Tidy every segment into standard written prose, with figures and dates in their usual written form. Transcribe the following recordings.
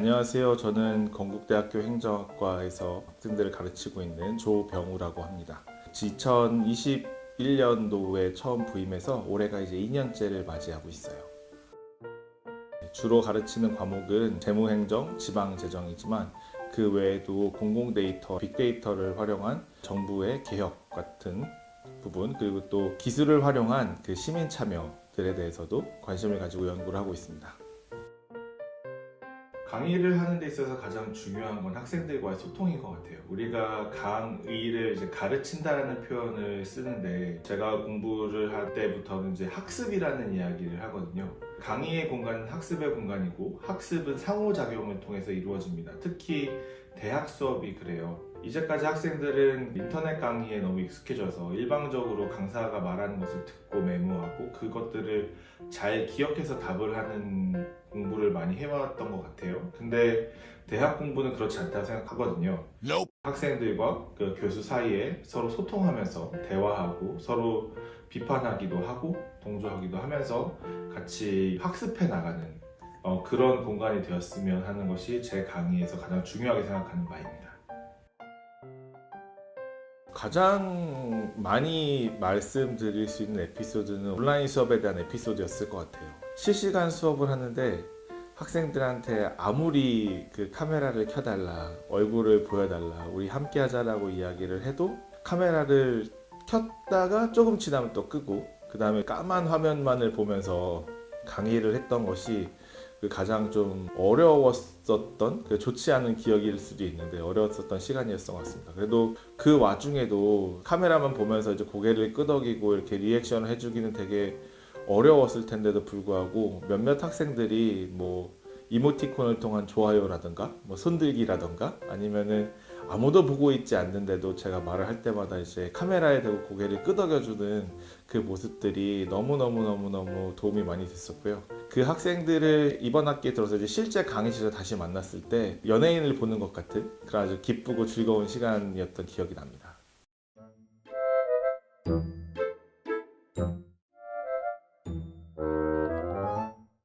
안녕하세요. 저는 건국대학교 행정학과에서 학생들을 가르치고 있는 조병우라고 합니다. 2021년도에 처음 부임해서 올해가 이제 2년째를 맞이하고 있어요. 주로 가르치는 과목은 재무행정, 지방재정이지만 그 외에도 공공데이터, 빅데이터를 활용한 정부의 개혁 같은 부분, 그리고 또 기술을 활용한 그 시민 참여들에 대해서도 관심을 가지고 연구를 하고 있습니다. 강의를 하는 데 있어서 가장 중요한 건 학생들과의 소통인 것 같아요. 우리가 강의를 이제 가르친다라는 표현을 쓰는데, 제가 공부를 할 때부터는 이제 학습이라는 이야기를 하거든요. 강의의 공간은 학습의 공간이고, 학습은 상호작용을 통해서 이루어집니다. 특히 대학 수업이 그래요. 이제까지 학생들은 인터넷 강의에 너무 익숙해져서 일방적으로 강사가 말하는 것을 듣고 메모하고 그것들을 잘 기억해서 답을 하는 공부를 많이 해왔던 것 같아요. 근데 대학 공부는 그렇지 않다고 생각하거든요. 학생들과 그 교수 사이에 서로 소통하면서 대화하고 서로 비판하기도 하고 동조하기도 하면서 같이 학습해 나가는 그런 공간이 되었으면 하는 것이 제 강의에서 가장 중요하게 생각하는 바입니다. 가장 많이 말씀드릴 수 있는 에피소드는 온라인 수업에 대한 에피소드였을 것 같아요. 실시간 수업을 하는데 학생들한테 아무리 그 카메라를 켜달라, 얼굴을 보여달라, 우리 함께 하자라고 이야기를 해도 카메라를 켰다가 조금 지나면 또 끄고 그 다음에 까만 화면만을 보면서 강의를 했던 것이 가장 좀 어려웠었던, 좋지 않은 기억일 수도 있는데 어려웠었던 시간이었던 것 같습니다. 그래도 그 와중에도 카메라만 보면서 이제 고개를 끄덕이고 이렇게 리액션을 해주기는 되게 어려웠을 텐데도 불구하고 몇몇 학생들이 뭐 이모티콘을 통한 좋아요라든가 뭐 손들기라든가 아니면은 아무도 보고 있지 않는데도 제가 말을 할 때마다 이제 카메라에 대고 고개를 끄덕여주는 그 모습들이 너무 도움이 많이 됐었고요. 그 학생들을 이번 학기에 들어서 이제 실제 강의실에 다시 만났을 때 연예인을 보는 것 같은 그런 아주 기쁘고 즐거운 시간이었던 기억이 납니다.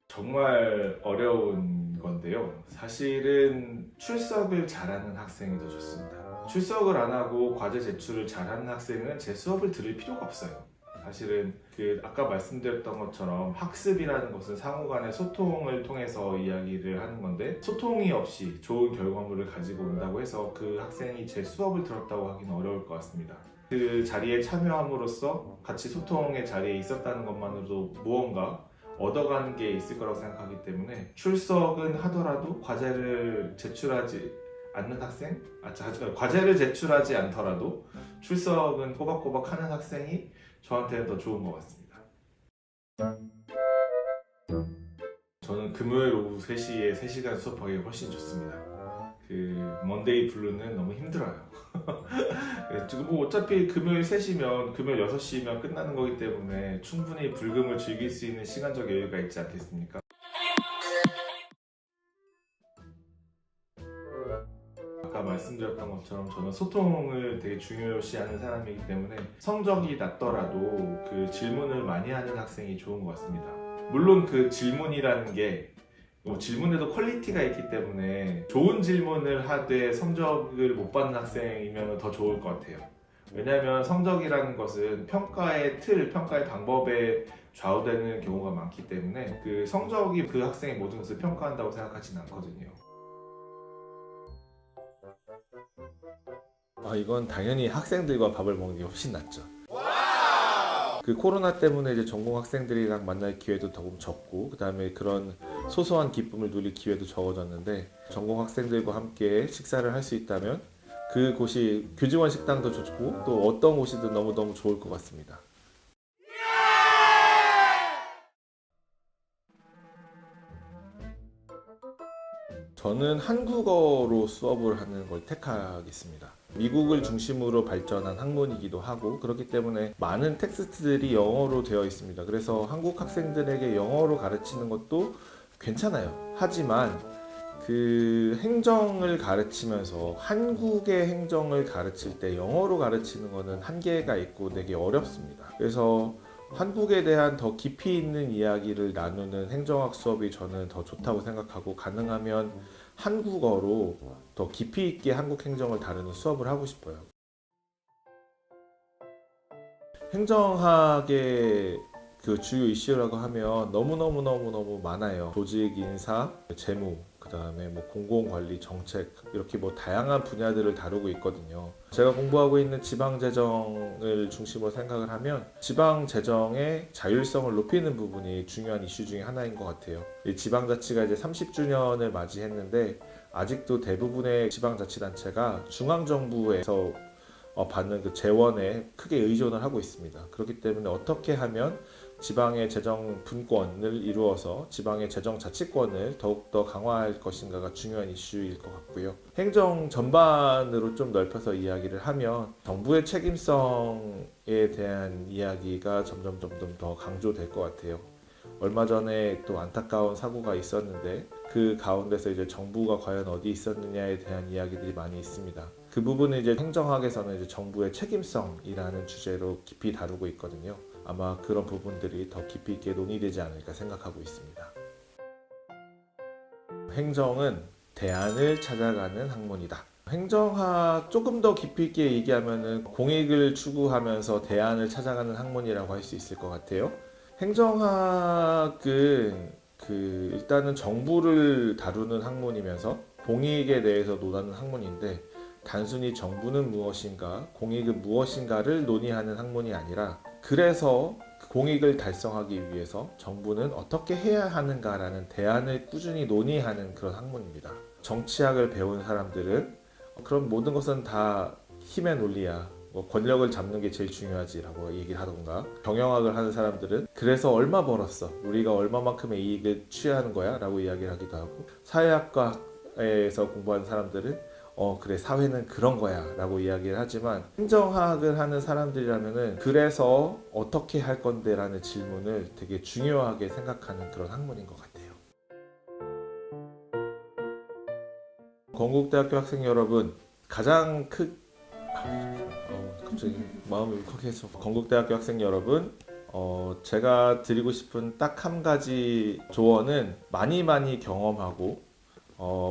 정말 어려운 건데요. 사실은 출석을 잘하는 학생이 더 좋습니다. 출석을 안 하고 과제 제출을 잘하는 학생은 제 수업을 들을 필요가 없어요. 사실은 아까 말씀드렸던 것처럼 학습이라는 것은 상호 간의 소통을 통해서 이야기를 하는 건데, 소통이 없이 좋은 결과물을 가지고 온다고 해서 그 학생이 제 수업을 들었다고 하기는 어려울 것 같습니다. 그 자리에 참여함으로써 같이 소통의 자리에 있었다는 것만으로도 무언가 얻어가는 게 있을 거라고 생각하기 때문에 출석은 하더라도 과제를 제출하지 않는 학생? 과제를 제출하지 않더라도 출석은 꼬박꼬박 하는 학생이 저한테는 더 좋은 것 같습니다. 저는 금요일 오후 3시에 3시간 수업하기 훨씬 좋습니다. 먼데이 블루는 너무 힘들어요. 뭐 어차피 금요일 3시면 금요일 6시면 끝나는 거기 때문에 충분히 불금을 즐길 수 있는 시간적 여유가 있지 않겠습니까? 아까 말씀드렸던 것처럼 저는 소통을 되게 중요시하는 사람이기 때문에 성적이 낮더라도 그 질문을 많이 하는 학생이 좋은 것 같습니다. 물론 그 질문이라는 게 질문에도 퀄리티가 있기 때문에 좋은 질문을 하되 성적을 못 받는 학생이면 더 좋을 것 같아요. 왜냐하면 성적이라는 것은 평가의 틀, 평가의 방법에 좌우되는 경우가 많기 때문에 그 성적이 그 학생의 모든 것을 평가한다고 생각하지는 않거든요. 이건 당연히 학생들과 밥을 먹는 게 훨씬 낫죠. 그 코로나 때문에 이제 전공 학생들이랑 만날 기회도 조금 적고, 그 다음에 그런 소소한 기쁨을 누릴 기회도 적어졌는데, 전공 학생들과 함께 식사를 할 수 있다면 그곳이 교직원 식당도 좋고 또 어떤 곳이든 너무너무 좋을 것 같습니다. 저는 한국어로 수업을 하는 걸 택하겠습니다. 미국을 중심으로 발전한 학문이기도 하고 그렇기 때문에 많은 텍스트들이 영어로 되어 있습니다. 그래서 한국 학생들에게 영어로 가르치는 것도 괜찮아요. 하지만 그 행정을 가르치면서 한국의 행정을 가르칠 때 영어로 가르치는 것은 한계가 있고 되게 어렵습니다. 그래서 한국에 대한 더 깊이 있는 이야기를 나누는 행정학 수업이 저는 더 좋다고 생각하고, 가능하면 한국어로 더 깊이 있게 한국 행정을 다루는 수업을 하고 싶어요. 행정학의 그 주요 이슈라고 하면 너무 많아요. 조직 인사, 재무, 그다음에 뭐 공공관리, 정책 이렇게 뭐 다양한 분야들을 다루고 있거든요. 제가 공부하고 있는 지방재정을 중심으로 생각을 하면 지방재정의 자율성을 높이는 부분이 중요한 이슈 중에 하나인 것 같아요. 이 지방자치가 이제 30주년을 맞이했는데 아직도 대부분의 지방자치단체가 중앙정부에서 받는 그 재원에 크게 의존을 하고 있습니다. 그렇기 때문에 어떻게 하면 지방의 재정 분권을 이루어서 지방의 재정 자치권을 더욱더 강화할 것인가가 중요한 이슈일 것 같고요. 행정 전반으로 좀 넓혀서 이야기를 하면 정부의 책임성에 대한 이야기가 점점 더 강조될 것 같아요. 얼마 전에 또 안타까운 사고가 있었는데 그 가운데서 이제 정부가 과연 어디 있었느냐에 대한 이야기들이 많이 있습니다. 그 부분은 이제 행정학에서는 이제 정부의 책임성이라는 주제로 깊이 다루고 있거든요. 아마 그런 부분들이 더 깊이 있게 논의되지 않을까 생각하고 있습니다. 행정은 대안을 찾아가는 학문이다. 행정학 조금 더 깊이 있게 얘기하면은 공익을 추구하면서 대안을 찾아가는 학문이라고 할 수 있을 것 같아요. 행정학은 일단은 정부를 다루는 학문이면서 공익에 대해서 논하는 학문인데 단순히 정부는 무엇인가, 공익은 무엇인가를 논의하는 학문이 아니라 그래서 공익을 달성하기 위해서 정부는 어떻게 해야 하는가라는 대안을 꾸준히 논의하는 그런 학문입니다. 정치학을 배운 사람들은 그럼 모든 것은 다 힘의 논리야. 뭐 권력을 잡는 게 제일 중요하지라고 얘기를 하던가, 경영학을 하는 사람들은 그래서 얼마 벌었어, 우리가 얼마만큼의 이익을 취하는 거야 라고 이야기를 하기도 하고, 사회학과에서 공부하는 사람들은 그래 사회는 그런 거야 라고 이야기를 하지만, 행정학을 하는 사람들이라면은 그래서 어떻게 할 건데 라는 질문을 되게 중요하게 생각하는 그런 학문인 것 같아요. 건국대학교 학생 여러분, 가장 갑자기 마음이 울컥해서. 건국대학교 학생 여러분, 제가 드리고 싶은 딱 한 가지 조언은 많이 경험하고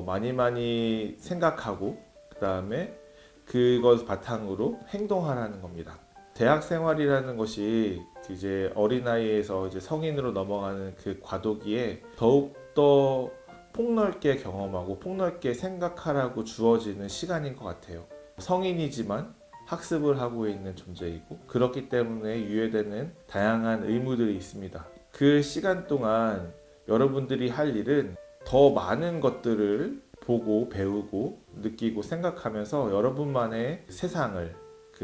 많이 생각하고 그 다음에 그것 바탕으로 행동하라는 겁니다. 대학 생활이라는 것이 이제 어린아이에서 이제 성인으로 넘어가는 그 과도기에 더욱더 폭넓게 경험하고 폭넓게 생각하라고 주어지는 시간인 것 같아요. 성인이지만 학습을 하고 있는 존재이고, 그렇기 때문에 유예되는 다양한 의무들이 있습니다. 그 시간 동안 여러분들이 할 일은 더 많은 것들을 보고 배우고 느끼고 생각하면서 여러분만의 세상을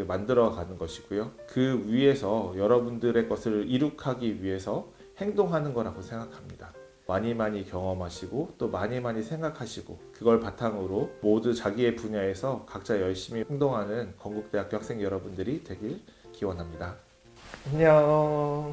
만들어가는 것이고요. 그 위에서 여러분들의 것을 이룩하기 위해서 행동하는 거라고 생각합니다. 많이 경험하시고 또 많이 생각하시고 그걸 바탕으로 모두 자기의 분야에서 각자 열심히 행동하는 건국대학교 학생 여러분들이 되길 기원합니다. 안녕.